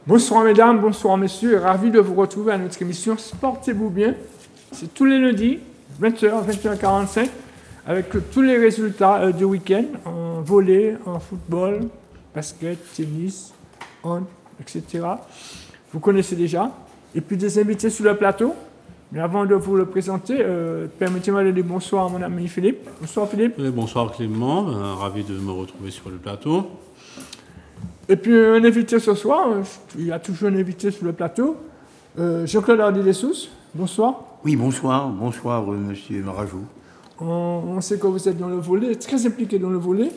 Bonsoir mesdames, bonsoir messieurs, ravi de vous retrouver à notre émission Sportez-vous bien. C'est tous les lundis, 20h, 21h45, avec tous les résultats du week-end, en volley, en football, basket, tennis, hand, etc. Vous connaissez déjà. Et puis des invités sur le plateau. Mais avant de vous le présenter, permettez-moi de dire bonsoir à mon ami Philippe. Bonsoir Philippe. Oui, bonsoir Clément, ravi de me retrouver sur le plateau. Et puis un invité ce soir, il y a toujours un invité sur le plateau, Jean-Claude Hardy-Dessous. Bonsoir. Oui, bonsoir, monsieur Marajou. On sait que vous êtes dans le volley, très impliqué dans le volley,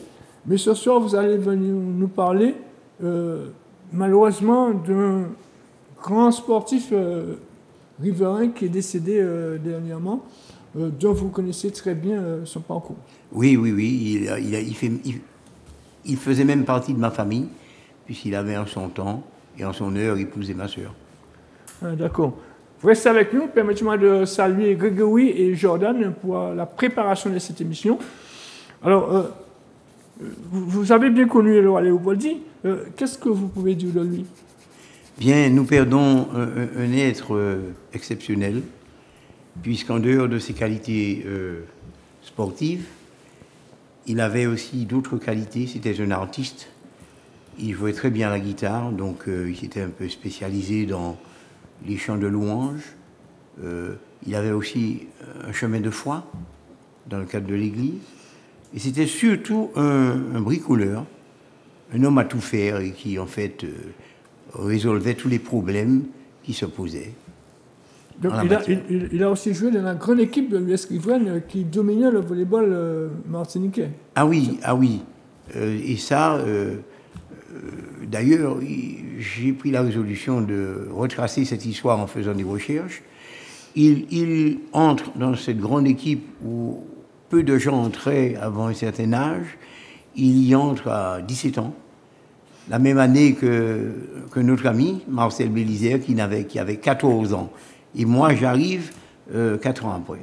mais ce soir vous allez venir nous parler malheureusement d'un grand sportif riverain qui est décédé dernièrement, dont vous connaissez très bien son parcours. Oui, il faisait même partie de ma famille, puisqu'il avait en son temps et en son heure épousé ma sœur. Ah, d'accord. Vous restez avec nous. Permettez-moi de saluer Grégory et Jordan pour la préparation de cette émission. Alors, vous avez bien connu Éloi Léopoldi. Qu'est-ce que vous pouvez dire de lui? Bien, nous perdons un être exceptionnel, puisqu'en dehors de ses qualités sportives, il avait aussi d'autres qualités. C'était un artiste. Il jouait très bien la guitare, donc il s'était un peu spécialisé dans les chants de louanges. Il avait aussi un chemin de foi dans le cadre de l'église. Et c'était surtout un bricoleur, un homme à tout faire et qui, en fait, résolvait tous les problèmes qui se posaient. Donc il a aussi joué dans la grande équipe de l'US Riveraine qui dominait le volleyball martiniquais. Ah oui. Et ça, d'ailleurs, j'ai pris la résolution de retracer cette histoire en faisant des recherches. Il entre dans cette grande équipe où peu de gens entraient avant un certain âge. Il y entre à 17 ans, la même année que notre ami Marcel Bélisaire qui avait 14 ans. Et moi, j'arrive 4 ans après.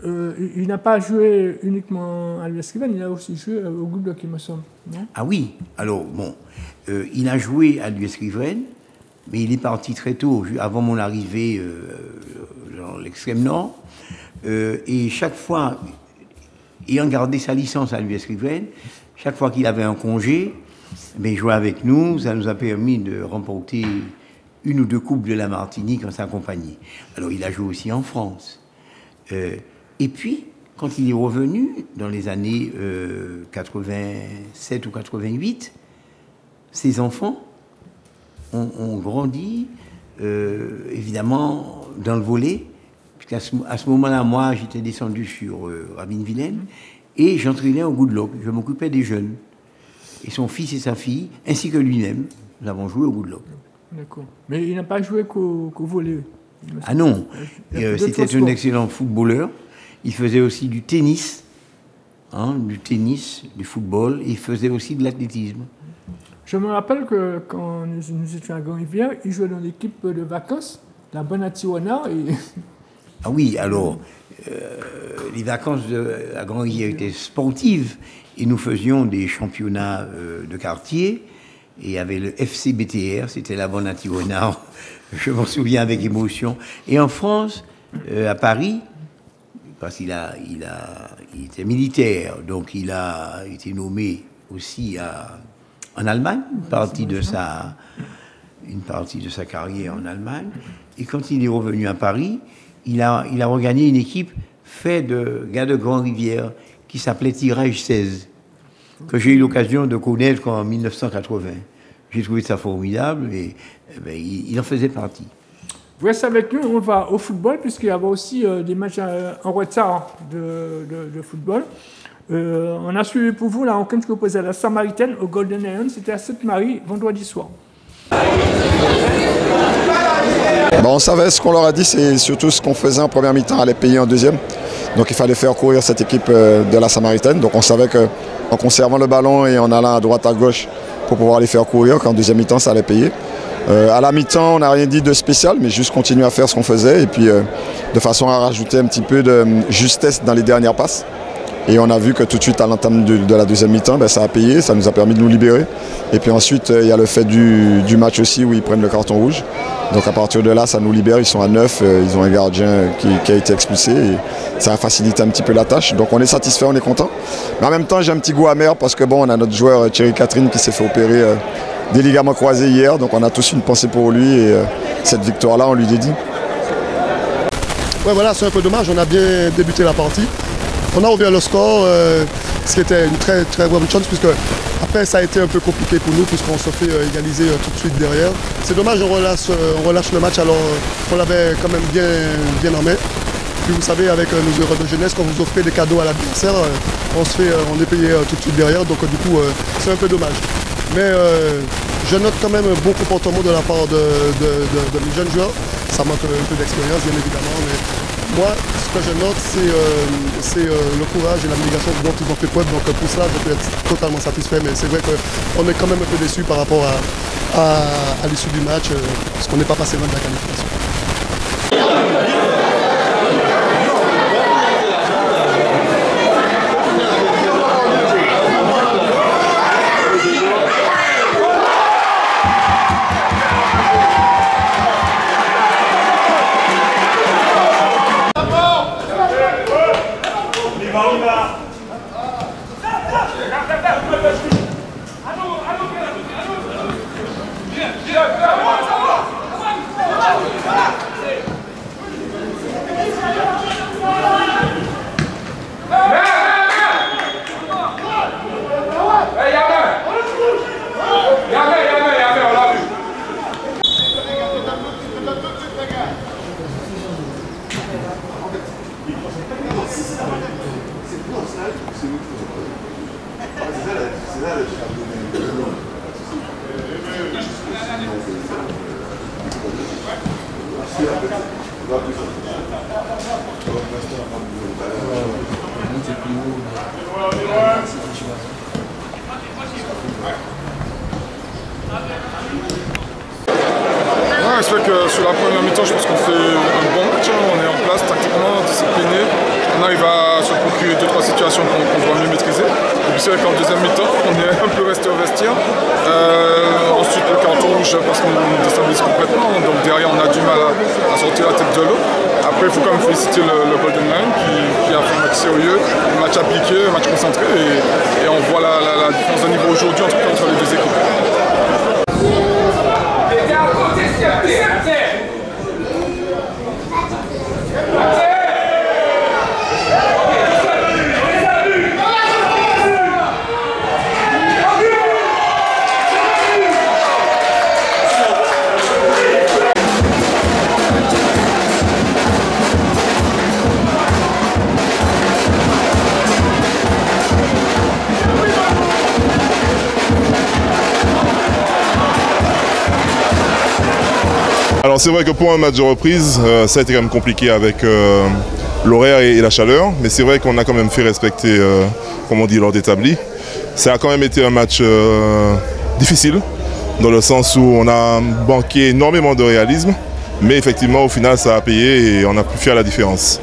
Il n'a pas joué uniquement à l'US Riveraine, il a aussi joué au groupe de qui me semble, non? Ah oui, alors bon, il a joué à l'US Riveraine, mais il est parti très tôt, avant mon arrivée dans l'extrême nord. Et chaque fois, ayant gardé sa licence à l'US Riveraine, chaque fois qu'il avait un congé, il jouait avec nous, ça nous a permis de remporter une ou deux coupes de la Martinique en sa compagnie. Alors il a joué aussi en France. Et puis, quand il est revenu, dans les années 87 ou 88, ses enfants ont grandi, évidemment, dans le volley. Puisqu'à ce moment-là, moi, j'étais descendu sur Rabine-Vilaine et j'entraînais au Goodlock. Je m'occupais des jeunes. Et son fils et sa fille, ainsi que lui-même, nous avons joué au Goodlock. D'accord. Mais il n'a pas joué qu'au volley. Ah non, c'était un excellent footballeur. Il faisait aussi du tennis, du football, et il faisait aussi de l'athlétisme. Je me rappelle que quand nous étions à Grand-Rivière, il jouait dans l'équipe de vacances, la Bonatiwana. Et... Ah oui, alors, les vacances à Grand-Rivière étaient sportives, et nous faisions des championnats de quartier. Et il y avait le FC BTR, c'était la Bonatiwana, je m'en souviens avec émotion. Et en France, à Paris, parce qu'il il était militaire, donc il a été nommé aussi en Allemagne, une partie de sa carrière en Allemagne. Et quand il est revenu à Paris, il a regagné une équipe faite de gars de Grand-Rivière qui s'appelait Tirage 16, que j'ai eu l'occasion de connaître en 1980. J'ai trouvé ça formidable et il en faisait partie. Vous restez avec nous, on va au football, puisqu'il y avait aussi des matchs en retard de football. On a suivi pour vous la rencontre qui opposait la Samaritaine au Golden Lion. C'était à Sainte-Marie, vendredi soir. On savait ce qu'on leur a dit, c'est surtout ce qu'on faisait en première mi-temps, allait payer en deuxième. Donc il fallait faire courir cette équipe de la Samaritaine. Donc on savait qu'en conservant le ballon et en allant à droite, à gauche pour pouvoir les faire courir, qu'en deuxième mi-temps, ça allait payer. À la mi-temps, on n'a rien dit de spécial, mais juste continuer à faire ce qu'on faisait et puis de façon à rajouter un petit peu de justesse dans les dernières passes. Et on a vu que tout de suite à l'entame de la deuxième mi-temps, ça a payé, ça nous a permis de nous libérer. Et puis ensuite, il y a le fait du match aussi où ils prennent le carton rouge. Donc à partir de là, ça nous libère, ils sont à 9, ils ont un gardien qui a été expulsé. Et ça a facilité un petit peu la tâche. Donc on est satisfait, on est content. Mais en même temps, j'ai un petit goût amer parce que bon, on a notre joueur Thierry Catherine qui s'est fait opérer des ligaments croisés hier. Donc on a tous une pensée pour lui et cette victoire-là, on lui dédie. Ouais, voilà, c'est un peu dommage, on a bien débuté la partie. On a ouvert le score, ce qui était une très très bonne chance, puisque après ça a été un peu compliqué pour nous, puisqu'on se fait égaliser tout de suite derrière. C'est dommage, on relâche le match alors qu'on l'avait quand même bien en main. Puis vous savez, avec nos erreurs de jeunesse, quand vous offrez des cadeaux à l'adversaire, on est payé tout de suite derrière, donc du coup c'est un peu dommage. Mais je note quand même un bon comportement de la part de mes jeunes joueurs. Ça manque un peu d'expérience, bien évidemment, mais moi, ce que je note, c'est le courage et l'abnégation dont ils ont fait preuve. Donc pour cela, je peux être totalement satisfait, mais c'est vrai qu'on est quand même un peu déçu par rapport à l'issue du match, parce qu'on n'est pas passé loin de la qualification. C'est vrai que sur la première mi-temps, je pense qu'on fait un bon match. On est en place, tactiquement, discipliné. On arrive à se procurer 2-3 situations qu'on doit mieux maîtriser. Et puis c'est vrai qu'en deuxième mi-temps, on est un peu resté au vestiaire. Ensuite, le carton rouge parce qu'on nous déstabilise complètement. Donc derrière, on a du mal à sortir la tête de l'eau. Après, il faut quand même féliciter le Golden Lion qui a fait un match sérieux, un match appliqué, un match concentré. Et on voit la différence de niveau aujourd'hui entre les deux équipes. Alors c'est vrai que pour un match de reprise, ça a été quand même compliqué avec l'horaire et la chaleur, mais c'est vrai qu'on a quand même fait respecter, comme on dit, l'ordre établi. Ça a quand même été un match difficile, dans le sens où on a manqué énormément de réalisme, mais effectivement au final ça a payé et on a pu faire la différence.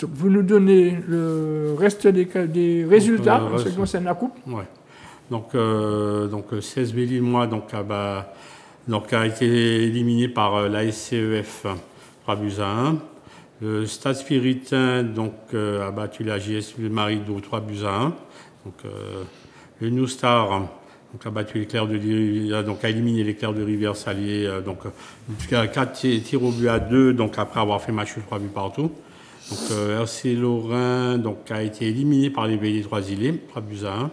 Vous nous donnez le reste des résultats en ce qui concerne la Coupe. Ouais. Donc CS Belle-Île-Moi a été éliminé par la SCEF 3 buts à 1. Le Stade Spiritain a battu la JS Marie d'Eau 3 buts à 1. Donc, le New Star Donc a battu donc a éliminé les Clercs de Rivière-Salier, donc jusqu'à 4 tirs au but à 2, donc après avoir fait match 3 buts partout. Donc RC Lorrain donc a été éliminé par les Veillées 3-Îlets, 3 buts à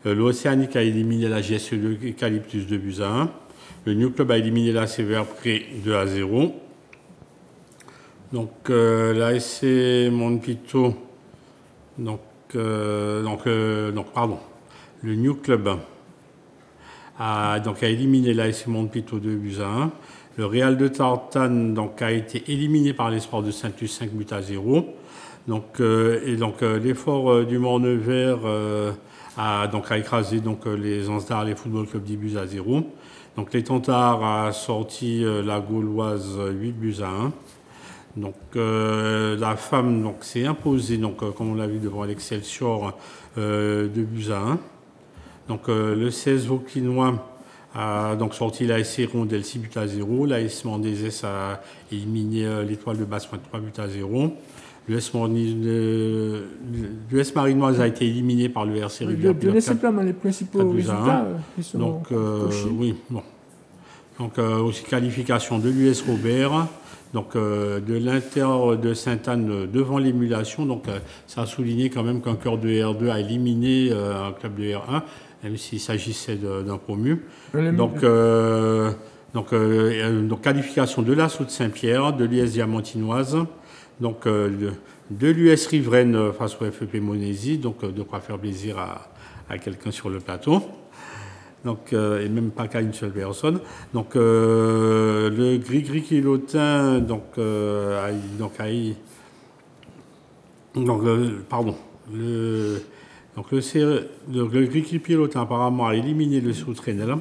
1. L'Océanique a éliminé la GSE de Eucalyptus 2 buts à 1. Le New Club a éliminé la CVR Pré 2-0. Donc l'ASC Montpito, le New Club a éliminé l'ASC Montpito 2 buts à 1. Le Real de Tartane donc, a été éliminé par l'Espoir de Saint-Luc 5 buts à 0. L'effort du Morne-Vert a écrasé les Ansdar, les Football Club 10 buts à 0. Donc les Tantards a sorti la Gauloise 8 buts à 1. Donc la femme s'est imposée, comme on l'a vu devant l'Excelsior, 2 buts à 1. Donc le 16 Vauquinois a sorti l'ASC Rondelle 6 buts à 0. L'AS Mendezès a éliminé l'Étoile de Basse-Pointe 3 buts à 0. L'US Marinoise a été éliminé par le RC Rivière. Donnez simplement les principaux résultats qui sont oui, bon. Donc aussi qualification de l'US Robert, de l'Inter de Sainte-Anne devant l'émulation. Donc ça a souligné quand même qu'un cœur de R2 a éliminé un club de R1, même s'il s'agissait d'un promu. Donc qualification de l'Assaut de Saint-Pierre, de l'US Diamantinoise, de l'US Riveraine face au FEP Monésie, de quoi faire plaisir à quelqu'un sur le plateau. Et même pas qu'à une seule personne. Le Gris-Gris Quilotin, le Gris-Gris Pilotin apparemment a éliminé le Sous-Trenel.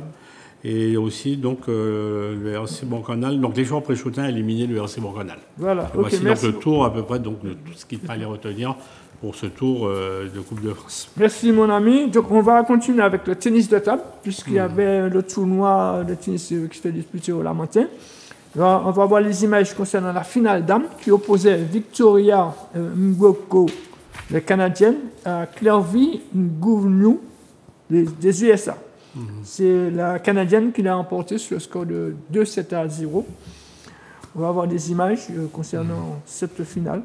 Et aussi le RC Boncanal. Donc les joueurs préchoutins a éliminé le RC Boncanal. Voilà. Voici le tour à peu près de tout ce qu'il fallait retenir pour ce tour de Coupe de France. Merci mon ami. Donc on va continuer avec le tennis de table, puisqu'il y avait le tournoi de tennis qui s'était disputé au Lamentin. On va voir les images concernant la finale dames qui opposait Victoria Ngoko, les Canadiennes, à Clairvy Ngounou, des USA. C'est la Canadienne qui l'a emporté sur le score de 2-7 à 0. On va avoir des images concernant cette finale.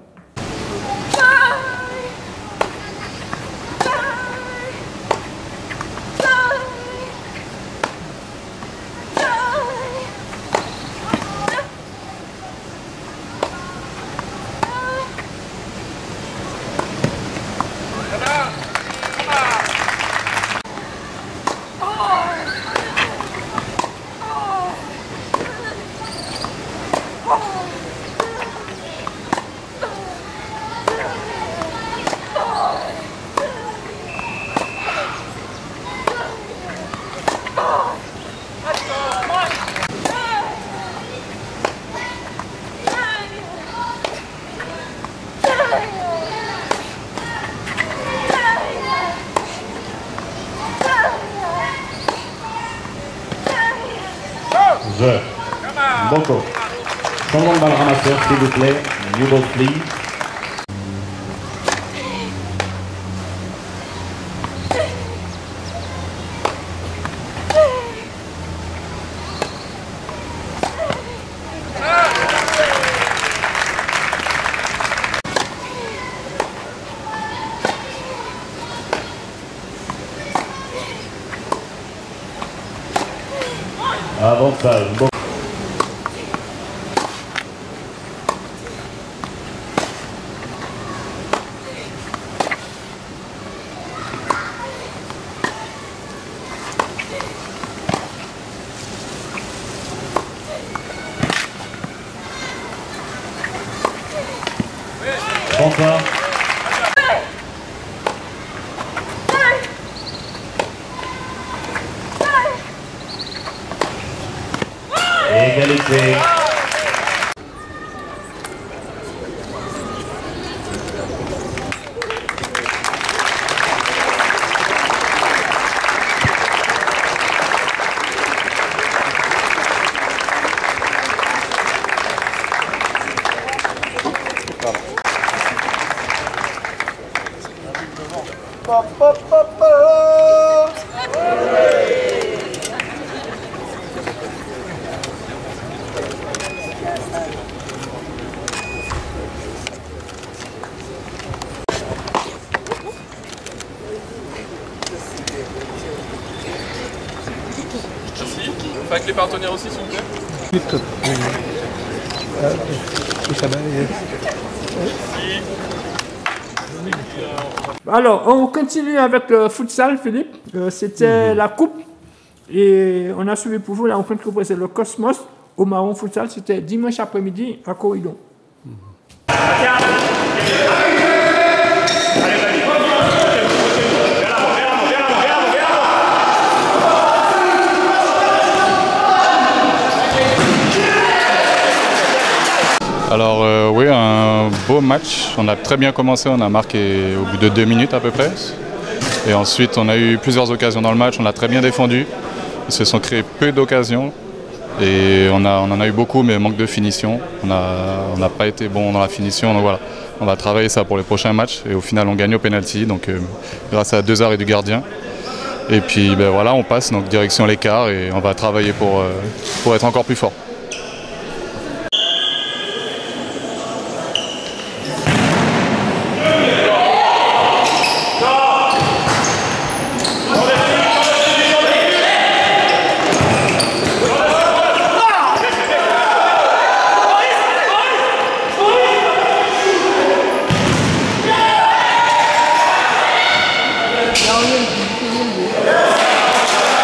Boko. Changement de balle ramasseur, s'il vous plaît. New ball, please. Avançage. Bon. Bonsoir. Égalité. avec les partenaires aussi, s'il vous plaît. Alors, on continue avec le futsal, Philippe. C'était la coupe. Et on a suivi pour vous la rencontre que précède le Cosmos au Marron Futsal. C'était dimanche après-midi à Corridon. Alors oui, un beau match. On a très bien commencé, on a marqué au bout de 2 minutes à peu près. Et ensuite on a eu plusieurs occasions dans le match, on a très bien défendu. Ils se sont créés peu d'occasions et on en a eu beaucoup mais manque de finition. On n'a pas été bon dans la finition, donc voilà. On va travailler ça pour les prochains matchs et au final on gagne au penalty, donc grâce à 2 arrêts du gardien. Et puis ben, voilà, on passe donc direction l'écart et on va travailler pour être encore plus fort.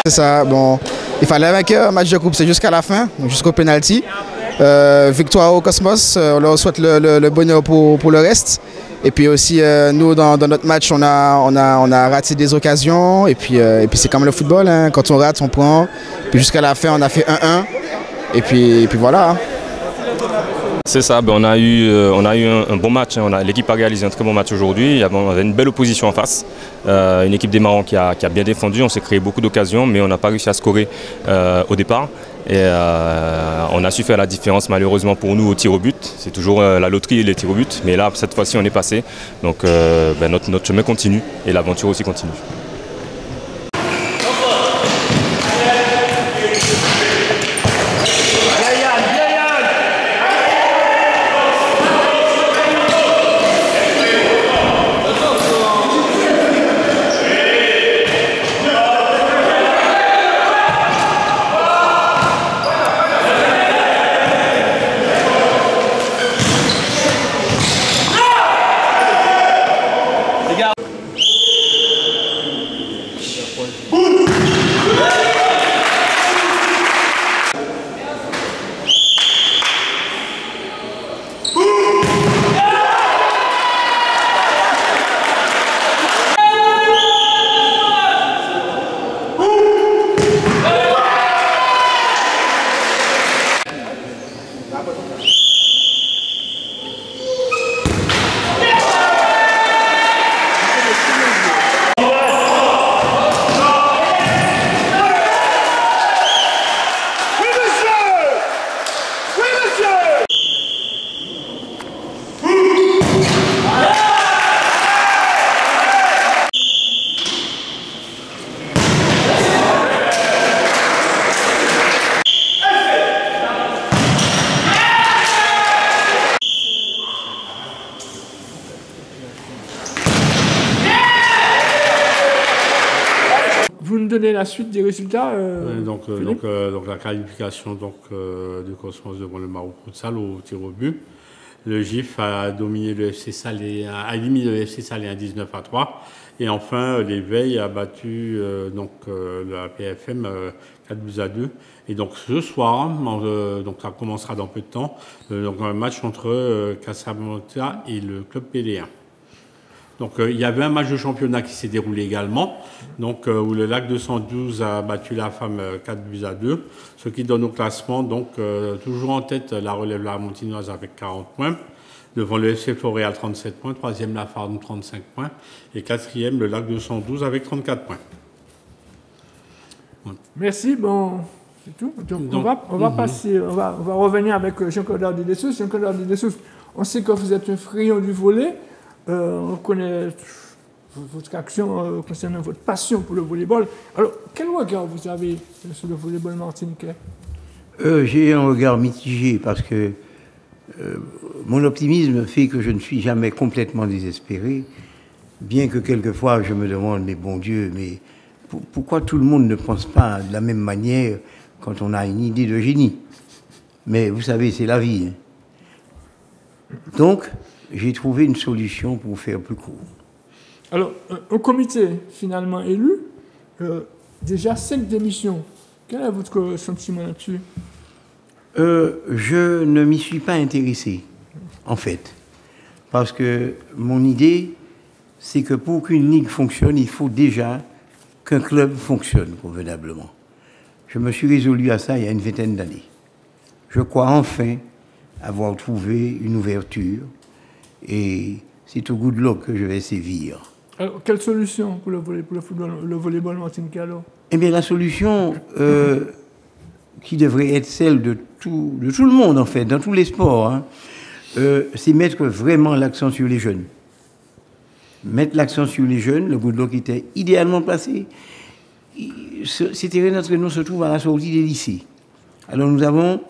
C'est ça, bon, il fallait vainqueur, un match de coupe, c'est jusqu'à la fin, jusqu'au penalty. Victoire au Cosmos, on leur souhaite le bonheur pour le reste. Et puis aussi, nous, dans notre match, on a raté des occasions. Et puis c'est comme le football, hein, quand on rate, on prend. Puis jusqu'à la fin, on a fait 1-1. Et puis voilà. C'est ça, ben on a eu un bon match, hein. L'équipe a réalisé un très bon match aujourd'hui, on avait une belle opposition en face, une équipe des Marrons qui a bien défendu, on s'est créé beaucoup d'occasions mais on n'a pas réussi à scorer au départ et on a su faire la différence malheureusement pour nous au tir au but, c'est toujours la loterie et les tirs au but, mais là cette fois-ci on est passé, donc ben notre chemin continue et l'aventure aussi continue. Vous nous donnez la suite des résultats donc la qualification du Cosmos devant le Marron Futsal au tir au but. Le GIF a dominé le FC Salé, a éliminé le FC Salé 19-3. Et enfin, l'Éveil a battu la PFM 4-2. Et donc ce soir, donc ça commencera dans peu de temps, donc un match entre Casablanca et le club PD1. Donc il y avait un match de championnat qui s'est déroulé également, donc où le Lac 212 a battu la femme 4-2, ce qui donne au classement donc toujours en tête la relève la Montinoise avec 40 points, devant le FC Floréal 37 points, troisième la Farne 35 points et quatrième le Lac 212 avec 34 points. Merci, bon, c'est tout. Donc on va passer, on va revenir avec Jean-Claude Dessous. Jean-Claude Dessous, on sait que vous êtes un friand du volley. On connaît votre action concernant votre passion pour le volleyball. Alors, quel regard vous avez sur le volleyball martiniquais? J'ai un regard mitigé parce que mon optimisme fait que je ne suis jamais complètement désespéré, bien que quelquefois je me demande, mais bon Dieu, mais pourquoi tout le monde ne pense pas de la même manière quand on a une idée de génie. Mais vous savez, c'est la vie. Hein. Donc, j'ai trouvé une solution pour faire plus court. Alors, au comité finalement élu, déjà 5 démissions. Quel est votre sentiment là-dessus? Je ne m'y suis pas intéressé, en fait. Parce que mon idée, c'est que pour qu'une ligue fonctionne, il faut déjà qu'un club fonctionne convenablement. Je me suis résolu à ça il y a une vingtaine d'années. Je crois enfin avoir trouvé une ouverture et c'est au Goodluck que je vais sévir. Alors, quelle solution pour le football, le volleyball Martinique alors? Eh bien, la solution qui devrait être celle de tout le monde, en fait, dans tous les sports, hein, c'est mettre vraiment l'accent sur les jeunes. Mettre l'accent sur les jeunes, le Goodluck était idéalement placé. Ces terrains d'entraînement se trouvent à la sortie des lycées. Alors nous avons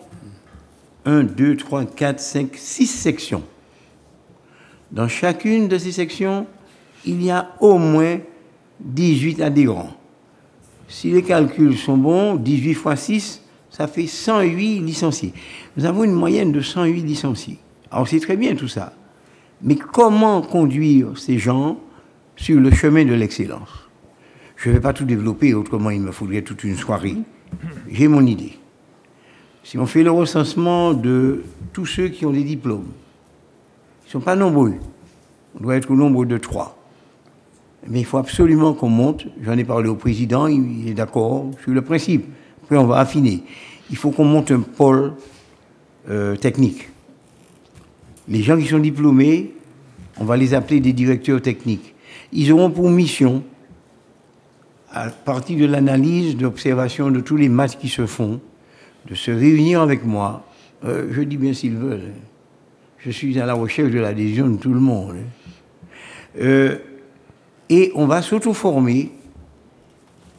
1, 2, 3, 4, 5, 6 sections. Dans chacune de ces sections, il y a au moins 18 adhérents. Si les calculs sont bons, 18 fois 6, ça fait 108 licenciés. Nous avons une moyenne de 108 licenciés. Alors c'est très bien tout ça. Mais comment conduire ces gens sur le chemin de l'excellence? Je ne vais pas tout développer, autrement il me faudrait toute une soirée. J'ai mon idée. Si on fait le recensement de tous ceux qui ont des diplômes, ils ne sont pas nombreux. On doit être au nombre de 3. Mais il faut absolument qu'on monte. J'en ai parlé au président, il est d'accord sur le principe. Après, on va affiner. Il faut qu'on monte un pôle technique. Les gens qui sont diplômés, on va les appeler des directeurs techniques. Ils auront pour mission, à partir de l'analyse, d'observation de tous les matchs qui se font, de se réunir avec moi. Je dis bien s'ils veulent. Je suis à la recherche de l'adhésion de tout le monde. Et on va s'auto-former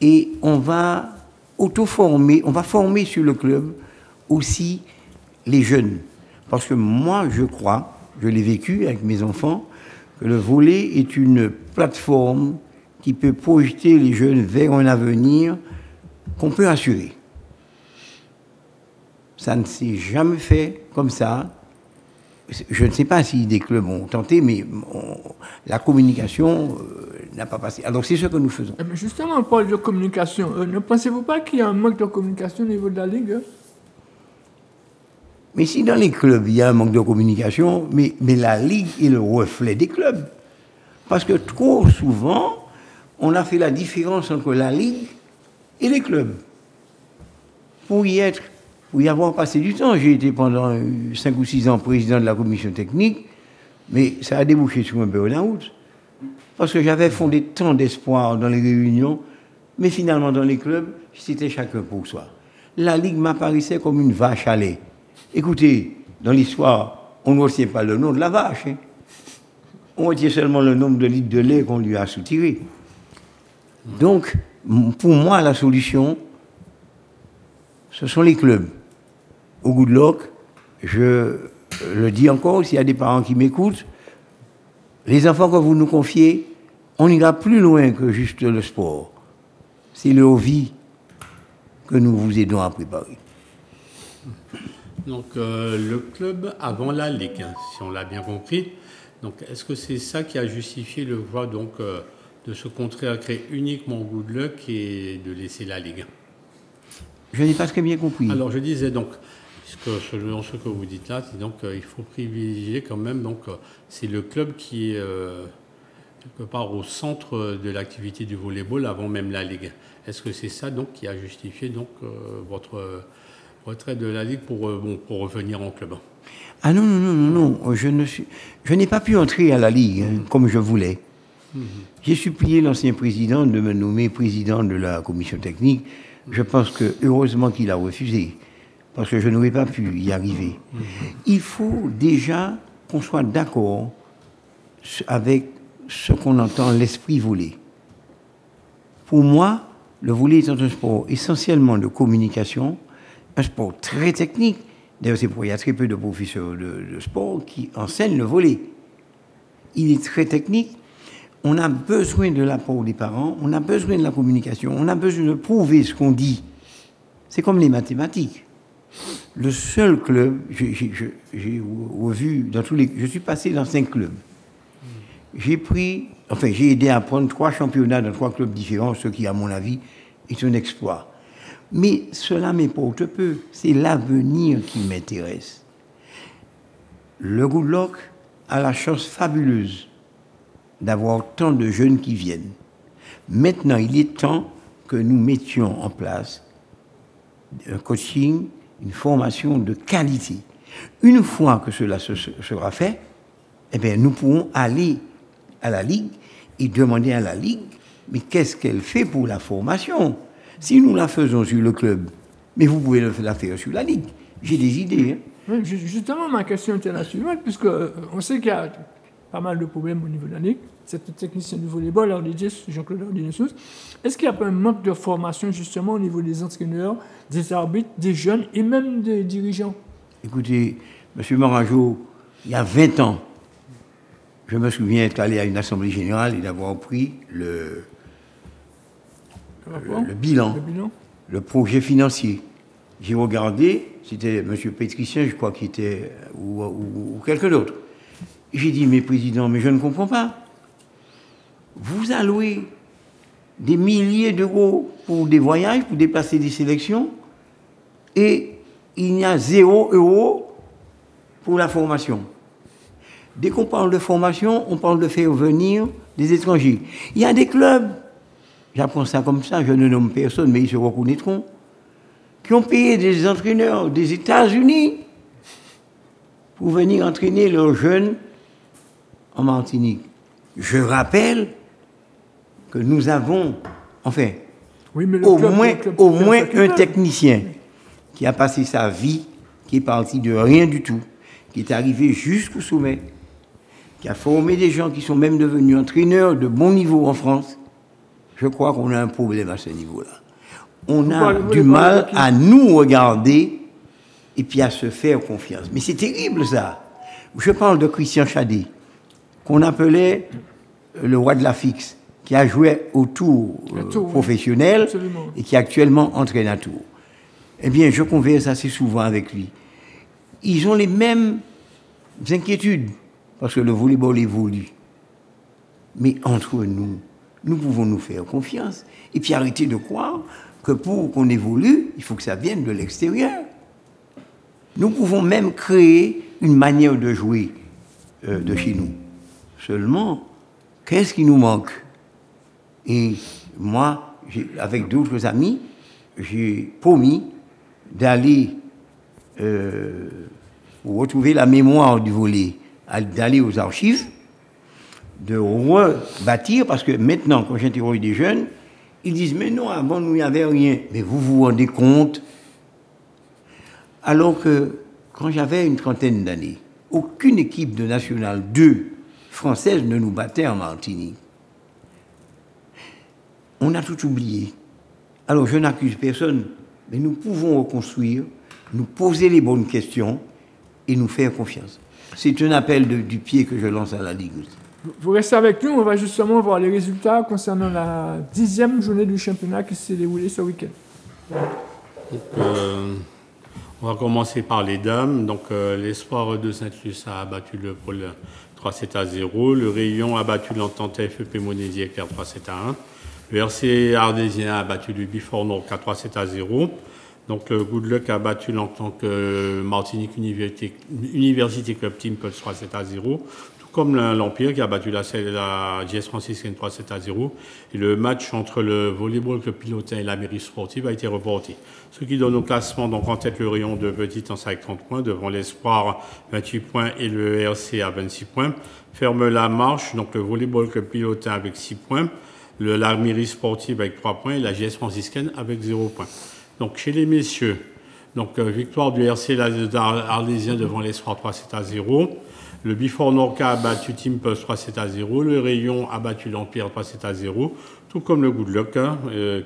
et on va auto-former, on va former sur le club aussi les jeunes. Parce que moi, je crois, je l'ai vécu avec mes enfants, que le volley est une plateforme qui peut projeter les jeunes vers un avenir qu'on peut assurer. Ça ne s'est jamais fait comme ça. Je ne sais pas si des clubs ont tenté, mais la communication n'a pas passé. Alors c'est ce que nous faisons. Mais justement, on parle de communication. Ne pensez-vous pas qu'il y a un manque de communication au niveau de la Ligue? Mais si dans les clubs, il y a un manque de communication, mais la Ligue est le reflet des clubs. Parce que trop souvent, on a fait la différence entre la Ligue et les clubs. Pour y avoir passé du temps, j'ai été pendant 5 ou 6 ans président de la commission technique, mais ça a débouché sur un burn-out. Parce que j'avais fondé tant d'espoir dans les réunions, mais finalement dans les clubs, c'était chacun pour soi. La Ligue m'apparaissait comme une vache à lait. Écoutez, dans l'histoire, on ne retient pas le nom de la vache. Hein. On retient seulement le nombre de litres de lait qu'on lui a soutiré. Donc, pour moi, la solution, ce sont les clubs. Au Goodluck, je le dis encore, s'il y a des parents qui m'écoutent, les enfants que vous nous confiez, on ira plus loin que juste le sport. C'est leur vie que nous vous aidons à préparer. Donc le club avant la Ligue, hein, si on l'a bien compris. Donc est-ce que c'est ça qui a justifié le choix donc de se contraire à créer uniquement Goodluck et de laisser la Ligue? Je n'ai pas très bien compris. Alors je disais donc, selon ce que vous dites là, c'est donc il faut privilégier quand même, donc c'est le club qui est quelque part au centre de l'activité du volleyball avant même la Ligue. Est-ce que c'est ça donc qui a justifié donc votre retrait de la Ligue pour revenir en club? Ah non, je n'ai pas pu entrer à la Ligue hein, comme je voulais. J'ai supplié l'ancien président de me nommer président de la commission technique. Je pense que heureusement qu'il a refusé, parce que je n'aurais pas pu y arriver. Il faut déjà qu'on soit d'accord avec ce qu'on entend l'esprit volley. Pour moi, le volley est un sport essentiellement de communication, un sport très technique. D'ailleurs, c'est pourquoi il y a très peu de professeurs de sport qui enseignent le volley. Il est très technique. On a besoin de l'apport des parents, on a besoin de la communication, on a besoin de prouver ce qu'on dit. C'est comme les mathématiques. Le seul club, j'ai revu dans tous les... Je suis passé dans 5 clubs. J'ai aidé à prendre 3 championnats dans 3 clubs différents, ce qui, à mon avis, est un exploit. Mais cela m'importe peu. C'est l'avenir qui m'intéresse. Le Good Luck a la chance fabuleuse d'avoir tant de jeunes qui viennent. Maintenant, il est temps que nous mettions en place un coaching, une formation de qualité. Une fois que cela sera fait, eh bien, nous pourrons aller à la Ligue et demander à la Ligue, mais qu'est-ce qu'elle fait pour la formation? Si nous la faisons sur le club, mais vous pouvez la faire sur la Ligue. J'ai des idées. Hein. Oui, justement, ma question était la suivante, puisqu'on sait qu'il y a pas mal de problèmes au niveau de la Ligue. C'est technicien du volleyball, Jean-Claude Ardinier-Sousse. Est-ce qu'il n'y a pas un manque de formation, justement, au niveau des entraîneurs, des arbitres, des jeunes et même des dirigeants? Écoutez, M. Morangeau, il y a 20 ans, je me souviens être allé à une assemblée générale et d'avoir pris le bilan, le projet financier. J'ai regardé, c'était M. Pétricien, je crois, qui était, ou quelqu'un d'autre. J'ai dit, mais président, mais je ne comprends pas. Vous allouez des milliers d'euros pour des voyages, pour déplacer des sélections, et il n'y a 0 euro pour la formation. Dès qu'on parle de formation, on parle de faire venir des étrangers. Il y a des clubs, j'apprends ça comme ça, je ne nomme personne, mais ils se reconnaîtront, qui ont payé des entraîneurs des États-Unis pour venir entraîner leurs jeunes en Martinique. Je rappelle que nous avons, enfin, oui, au moins un technicien qui a passé sa vie, qui est parti de rien du tout, qui est arrivé jusqu'au sommet, qui a formé des gens qui sont même devenus entraîneurs de bon niveau en France. Je crois qu'on a un problème à ce niveau-là. On a du mal à nous regarder et puis à se faire confiance. Mais c'est terrible, ça. Je parle de Christian Chadet, qu'on appelait le roi de la fixe, qui a joué au Tour professionnel et qui actuellement entraîne à Tours. Eh bien, je converse assez souvent avec lui. Ils ont les mêmes inquiétudes, parce que le volleyball évolue. Mais entre nous, nous pouvons nous faire confiance et puis arrêter de croire que pour qu'on évolue, il faut que ça vienne de l'extérieur. Nous pouvons même créer une manière de jouer de chez nous. Seulement, qu'est-ce qui nous manque? Et moi, avec d'autres amis, j'ai promis d'aller retrouver la mémoire du volley, d'aller aux archives, de rebâtir, parce que maintenant, quand j'interroge des jeunes, ils disent, mais non, avant, nous, il n'y avait rien. Mais vous vous rendez compte? Alors que, quand j'avais une trentaine d'années, aucune équipe de National 2 française ne nous battait en Martinique. On a tout oublié. Alors, je n'accuse personne, mais nous pouvons reconstruire, nous poser les bonnes questions et nous faire confiance. C'est un appel du pied que je lance à la Ligue. Vous restez avec nous, on va justement voir les résultats concernant la 10e journée du championnat qui s'est déroulée ce week-end. On va commencer par les dames. Donc, l'Espoir de Sainte-Luce a battu le Pôle 3-7-0. Le Rayon a battu l'Entente FEP Montésie Éclair 3-7-1. Le RC Ardésien a battu le Bifort Nord 4-3-7-0. Donc, le Good Luck a battu l'Entente Martinique Université Club Team 3-7-0. Comme l'Empire qui a battu la JS franciscaine 3-7-0. Et le match entre le volleyball club pilotin et la mairie sportive a été reporté. Ce qui donne au classement donc en tête le Rayon de Petite-Anse avec 30 points, devant l'Espoir 28 points et le RC à 26 points. Ferme la marche, donc le volleyball club pilotin avec 6 points, la mairie sportive avec 3 points et la JS franciscaine avec 0 points. Donc chez les messieurs, donc victoire du RC Ardésien devant l'Espoir 3-7-0. Le Bifort Norca a battu Team Pulse 3-7-0. Le Rayon a battu l'Empire 3-7-0. Tout comme le Good Luck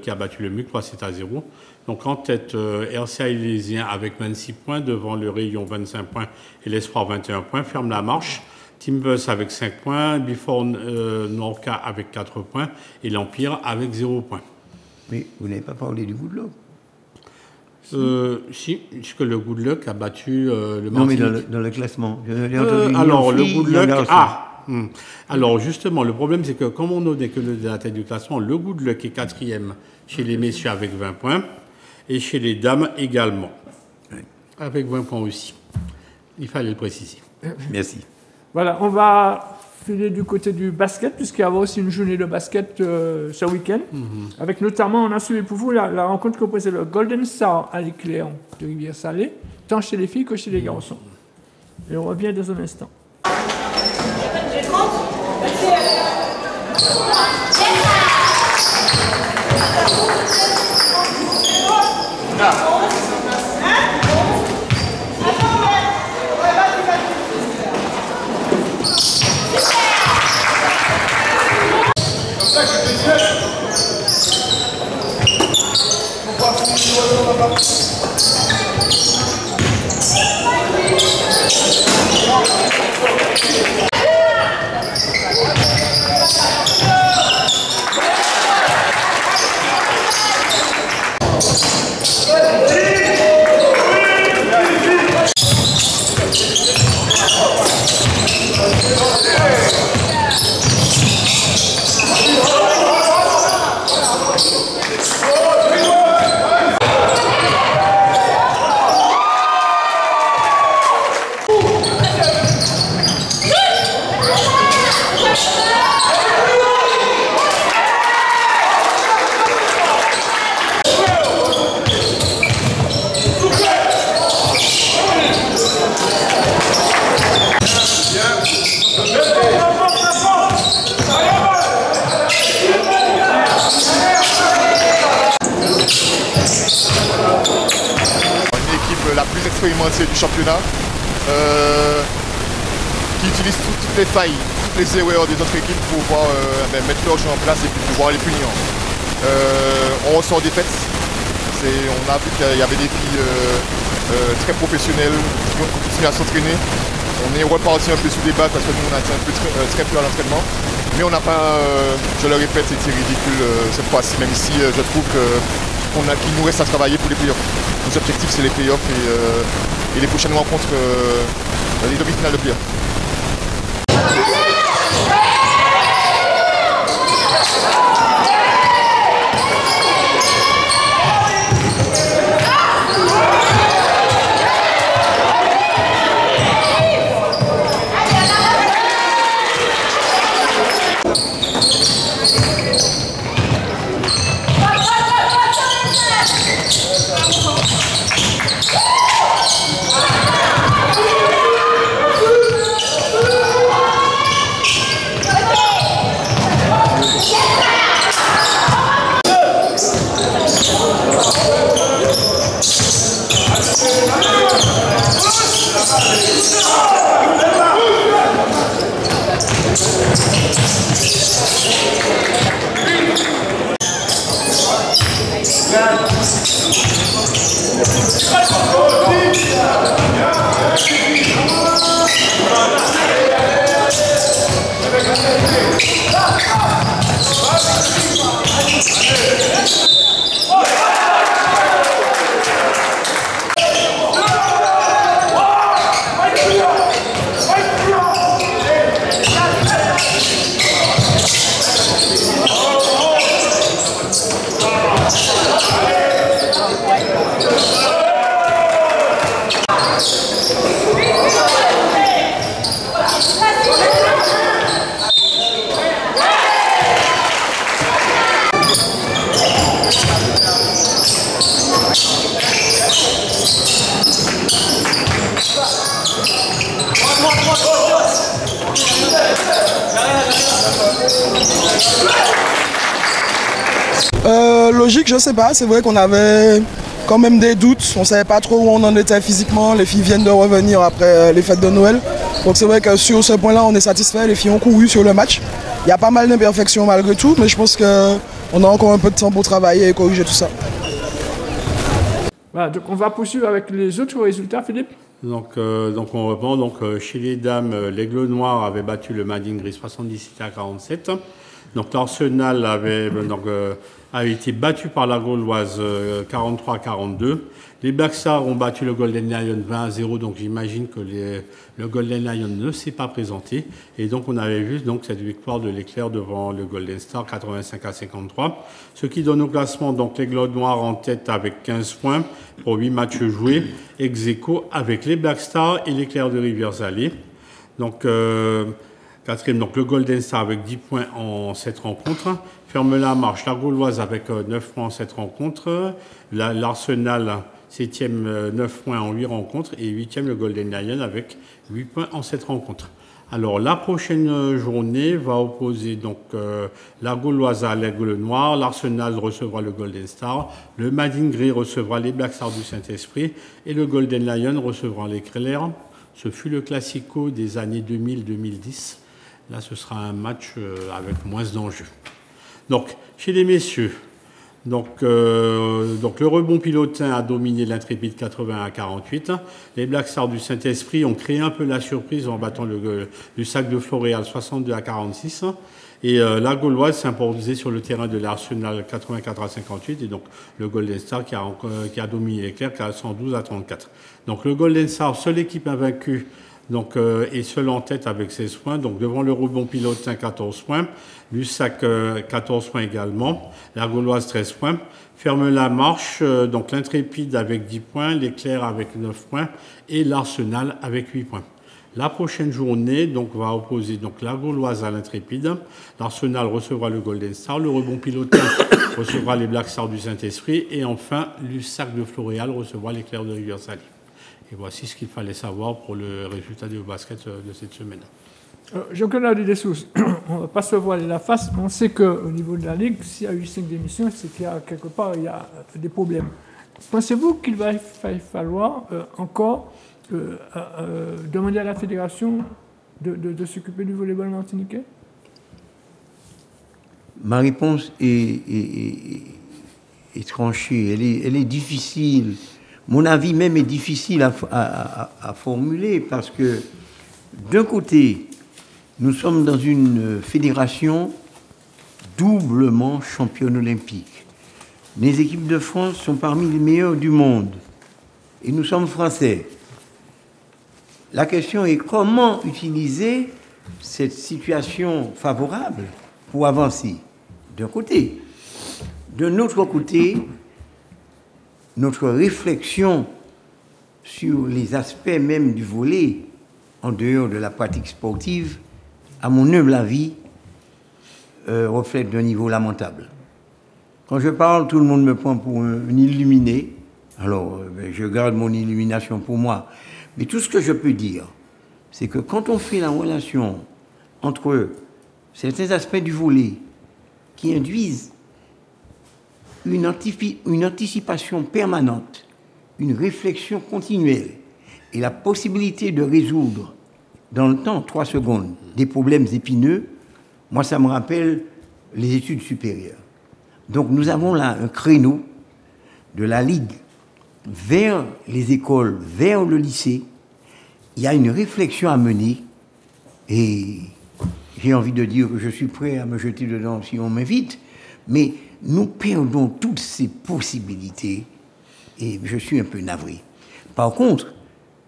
qui a battu le MUC 3-7-0. Donc en tête, RC Ardésien avec 26 points, devant le Rayon 25 points et l'Espoir 21 points. Ferme la marche. Team Pulse avec 5 points. Bifort Norca avec 4 points. Et l'Empire avec 0 points. Mais vous n'avez pas parlé du Good Luck. Si, puisque le Good Luck a battu le Martinique. Non, mais dans le classement. Alors, le Good Luck... Alors, justement, le problème, c'est que comme on n'est que de la tête du classement, le Good Luck est 4e chez les messieurs avec 20 points et chez les dames également, avec 20 points aussi. Il fallait le préciser. Merci. Voilà, on va filer du côté du basket, puisqu'il y aura aussi une journée de basket ce week-end, avec notamment, on a suivi pour vous la rencontre que posait le Golden Star à l'éclair de Rivière-Salée, tant chez les filles que chez les garçons. Et on revient dans un instant. La plus expérimentée du championnat, qui utilise toutes les failles, toutes les erreurs des autres équipes pour pouvoir mettre leur jeu en place et puis pouvoir les punir. On ressort des fêtes, on a vu qu'il y avait des filles très professionnelles qui ont continué à s'entraîner. On est reparti un peu sous des battes parce que nous on a été un peu très peu à l'entraînement. Mais on n'a pas, je le répète, été ridicule cette fois-ci, même si je trouve qu'il nous reste à travailler pour les playoffs. Nos objectifs, c'est les playoffs et les prochaines rencontres, les demi-finales de playoffs. Logique, je sais pas, c'est vrai qu'on avait quand même des doutes, on savait pas trop où on en était physiquement, les filles viennent de revenir après les fêtes de Noël, donc c'est vrai que sur ce point là on est satisfait, les filles ont couru sur le match, il y a pas mal d'imperfections malgré tout, mais je pense qu'on a encore un peu de temps pour travailler et corriger tout ça. Voilà, donc on va poursuivre avec les autres résultats, Philippe. Donc on reprend. Chez les dames, l'Aigle Noir avait battu le Madin Gris 77-47. Donc l'Arsenal avait été battu par la Gauloise 43-42. Les Black Stars ont battu le Golden Lion 20-0, donc j'imagine que le Golden Lion ne s'est pas présenté. Et donc on avait vu donc, cette victoire de l'Éclair devant le Golden Star, 85-53. Ce qui donne au classement donc l'Aigle Noir en tête avec 15 points pour 8 matchs joués, ex aequo avec les Black Stars et l'Éclair de Rivière-Salée. Donc, quatrième, donc le Golden Star avec 10 points en 7 rencontres. Ferme la marche, la Gauloise avec 9 points en 7 rencontres. L'Arsenal, 7e, 9 points en 8 rencontres. Et 8e, le Golden Lion avec 8 points en 7 rencontres. Alors, la prochaine journée va opposer donc, la Gauloise à l'Aigle Noir. L'Arsenal recevra le Golden Star. Le Madin Gris recevra les Black Stars du Saint-Esprit. Et le Golden Lion recevra l'Éclair. Ce fut le classico des années 2000-2010. Là, ce sera un match avec moins d'enjeux. Donc, chez les messieurs, donc le Rebond Pilotin a dominé l'Intrépide 80-48. Les Black Stars du Saint-Esprit ont créé un peu la surprise en battant le Sac de Floréal 62-46. Et la Gauloise s'imposait sur le terrain de l'Arsenal 84-58. Et donc, le Golden Star qui a dominé l'Éclair 112-34. Donc, le Golden Star, seule équipe invaincue, donc, est seul en tête avec 16 points. Donc, devant le Rebond Pilotin, 14 points. L'USAC, 14 points également. La Gauloise, 13 points. Ferme la marche, donc l'Intrépide avec 10 points. l'Éclair avec 9 points. Et l'Arsenal avec 8 points. La prochaine journée donc, va opposer donc, la Gauloise à l'Intrépide. L'Arsenal recevra le Golden Star. Le Rebond Pilotin recevra les Black Stars du Saint-Esprit. Et enfin, l'USAC de Floréal recevra l'Éclair de Rivière-Salée. Et voici ce qu'il fallait savoir pour le résultat du basket de cette semaine. Jean-Claude Dessous, on ne va pas se voiler la face, mais on sait qu'au niveau de la Ligue, s'il y a eu 5 démissions, c'est qu'il y a quelque part il y a des problèmes. Pensez-vous qu'il va falloir encore demander à la fédération de s'occuper du volleyball martiniquais? Ma réponse est tranchée, elle est difficile. Mon avis même est difficile à formuler parce que, d'un côté, nous sommes dans une fédération doublement championne olympique. Les équipes de France sont parmi les meilleures du monde. Et nous sommes français. La question est comment utiliser cette situation favorable pour avancer, d'un côté. D'un autre côté, notre réflexion sur les aspects même du volley, en dehors de la pratique sportive, à mon humble avis, reflète d'un niveau lamentable. Quand je parle, tout le monde me prend pour un illuminé. Alors, je garde mon illumination pour moi. Mais tout ce que je peux dire, c'est que quand on fait la relation entre certains aspects du volley qui induisent une anticipation permanente, une réflexion continuelle et la possibilité de résoudre dans le temps, 3 secondes, des problèmes épineux, moi ça me rappelle les études supérieures. Donc nous avons là un créneau de la Ligue vers les écoles, vers le lycée. Il y a une réflexion à mener et j'ai envie de dire que je suis prêt à me jeter dedans si on m'invite, mais nous perdons toutes ces possibilités et je suis un peu navré. Par contre,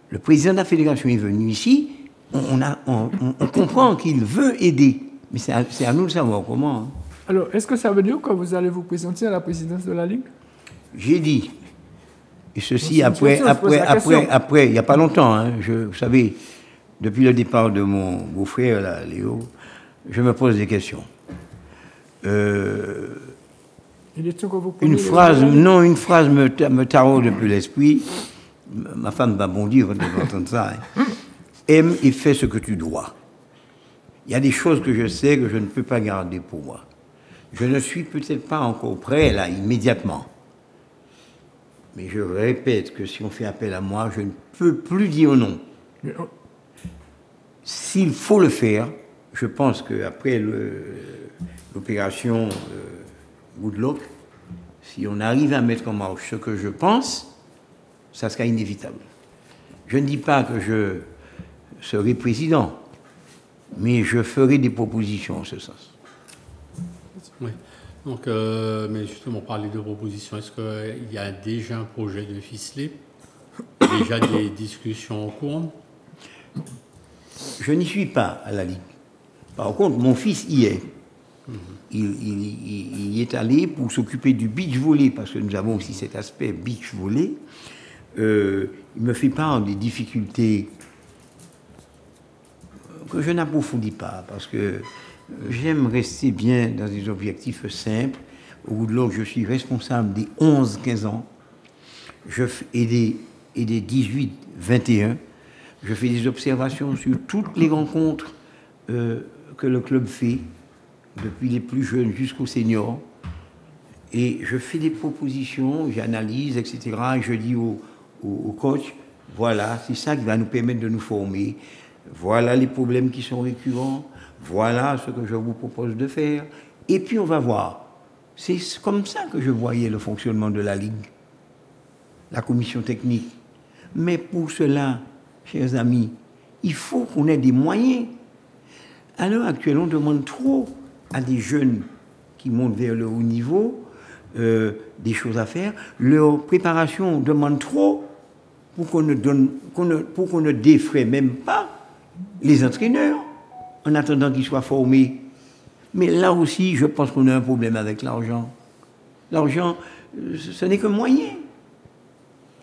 le président de la fédération est venu ici, on comprend qu'il veut aider, mais c'est à nous de savoir comment. Hein. Alors, est-ce que ça veut dire que vous allez vous présenter à la présidence de la Ligue? J'ai dit. Et ceci après, il n'y a pas longtemps, hein, vous savez, depuis le départ de mon beau-frère, là, Léo, je me pose des questions. Une phrase me taraude depuis l'esprit. Ma femme va bondir quand elle va entendre ça. Hein. Aime et fais ce que tu dois. Il y a des choses que je sais que je ne peux pas garder pour moi. Je ne suis peut-être pas encore prêt, là, immédiatement. Mais je répète que si on fait appel à moi, je ne peux plus dire non. S'il faut le faire, je pense qu'après l'opération Woodlock, si on arrive à mettre en marche ce que je pense, ça sera inévitable. Je ne dis pas que je serai président, mais je ferai des propositions en ce sens. Oui. Donc, mais justement, parler de propositions, est-ce qu'il y a déjà un projet de ficeler? Déjà des discussions en cours? Je n'y suis pas à la Ligue. Par contre, mon fils y est. Il y est allé pour s'occuper du beach volley, parce que nous avons aussi cet aspect beach volley. Il me fait part des difficultés que je n'approfondis pas, parce que j'aime rester bien dans des objectifs simples. Au bout de l'autre, je suis responsable des 11-15 ans et des 18-21. Je fais des observations sur toutes les rencontres que le club fait, depuis les plus jeunes jusqu'aux seniors. Et je fais des propositions, j'analyse, etc. Et je dis au coach, voilà, c'est ça qui va nous permettre de nous former. Voilà les problèmes qui sont récurrents. Voilà ce que je vous propose de faire. Et puis on va voir. C'est comme ça que je voyais le fonctionnement de la Ligue, la commission technique. Mais pour cela, chers amis, il faut qu'on ait des moyens. À l'heure actuelle, on demande trop à des jeunes qui montent vers le haut niveau des choses à faire. Leur préparation demande trop pour qu'on ne défraie même pas les entraîneurs en attendant qu'ils soient formés. Mais là aussi, je pense qu'on a un problème avec l'argent. L'argent, ce n'est qu'un moyen.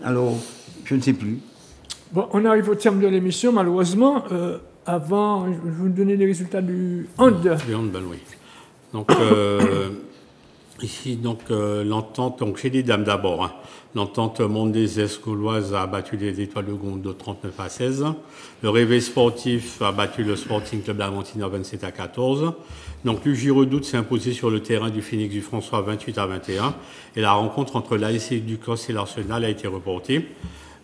Alors, je ne sais plus. Bon, on arrive au terme de l'émission, malheureusement. Avant, je vais vous donner les résultats du hand. Du handball, oui. Donc, ici, donc, l'entente, donc chez les dames d'abord, hein, l'entente Mondezès gauloise a battu les Étoiles de Gondo 39-16. Le Réveil sportif a battu le Sporting Club d'Argentine 27-14. Donc, l'UJ Redoute s'est imposé sur le terrain du Phoenix du François 28-21. Et la rencontre entre l'ASC Ducos et l'Arsenal a été reportée.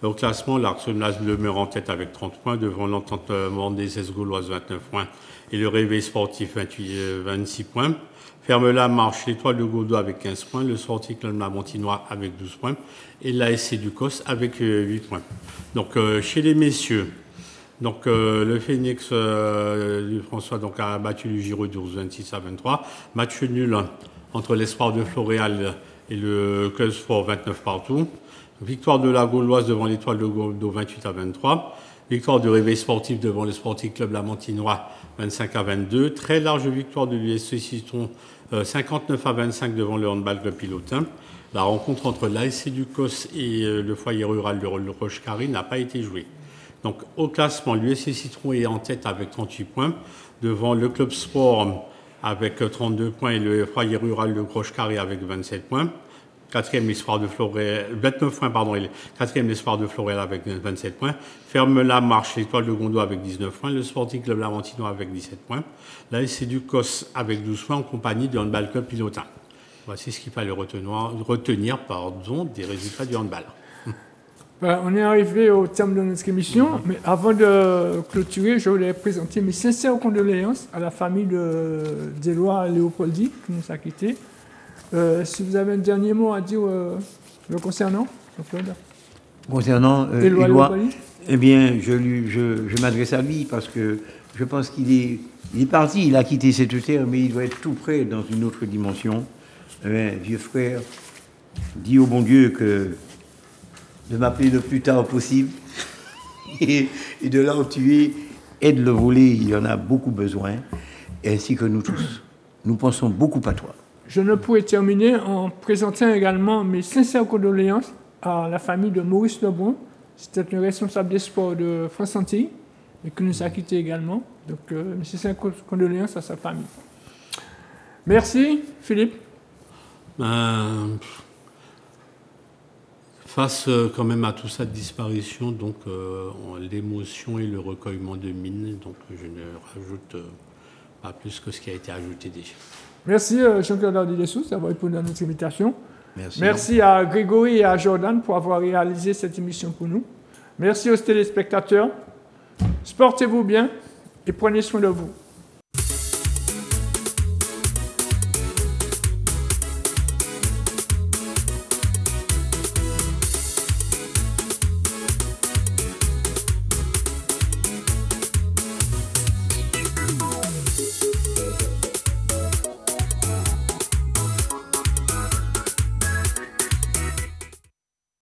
Au classement, l'Arsenal demeure en tête avec 30 points devant l'entente Mondezès gauloise 29 points et le Réveil sportif 26 points. Ferme la marche l'Étoile de Godo avec 15 points, le Sporting Club Lamontinois avec 12 points et l'ASC Ducos avec 8 points. Donc chez les messieurs, donc, le Phoenix du François donc, a battu le Giro 26-23. Match nul entre l'Espoir de Floréal et le Club Sport 29 partout. Victoire de la Gauloise devant l'Étoile de Godo 28-23. Victoire du Réveil sportif devant le Sporting Club Lamontinois 25-22. Très large victoire de l'USC Citron 59-25 devant le Handball Club Pilotin. La rencontre entre l'ASC Ducos et le foyer rural de Roche-Carré n'a pas été jouée. Donc au classement, l'USC Citron est en tête avec 38 points devant le Club Sport avec 32 points et le foyer rural de Roche-Carré avec 27 points. Quatrième l'espoir de Floréal, 29 points, pardon, et quatrième l'espoir de Floréal avec 27 points. Ferme la marche, l'Étoile de Gondo avec 19 points, le Sporting Club Lamontinois avec 17 points, l'ASC Ducos avec 12 points en compagnie du Handball Club Pilotin. Voici ce qu'il fallait retenir des résultats du handball. On est arrivé au terme de notre émission, mais avant de clôturer, je voulais présenter mes sincères condoléances à la famille d'Éloi Léopoldi qui nous a quittés. Si vous avez un dernier mot à dire le concernant, Jean-Claude. Concernant Éloi, eh bien, je m'adresse à lui parce que je pense qu'il est parti, il a quitté cette terre, mais il doit être tout près dans une autre dimension. Vieux frère, dis au bon Dieu de m'appeler le plus tard possible et de là où tu es, aide le voler, il en a beaucoup besoin, ainsi que nous tous. Nous pensons beaucoup à toi. Je ne pourrais terminer en présentant également mes sincères condoléances à la famille de Maurice Lebrun. C'était le responsable des sports de France Antilles et qui nous a quittés également. Donc, mes sincères condoléances à sa famille. Merci, Philippe. Face quand même à toute cette disparition, donc l'émotion et le recueillement de mine, donc je ne rajoute pas plus que ce qui a été ajouté déjà. Merci Jean-Claude Hardy-Dessous d'avoir répondu à notre invitation. Merci. Merci à Grégory et à Jordan pour avoir réalisé cette émission pour nous. Merci aux téléspectateurs. Sportez-vous bien et prenez soin de vous.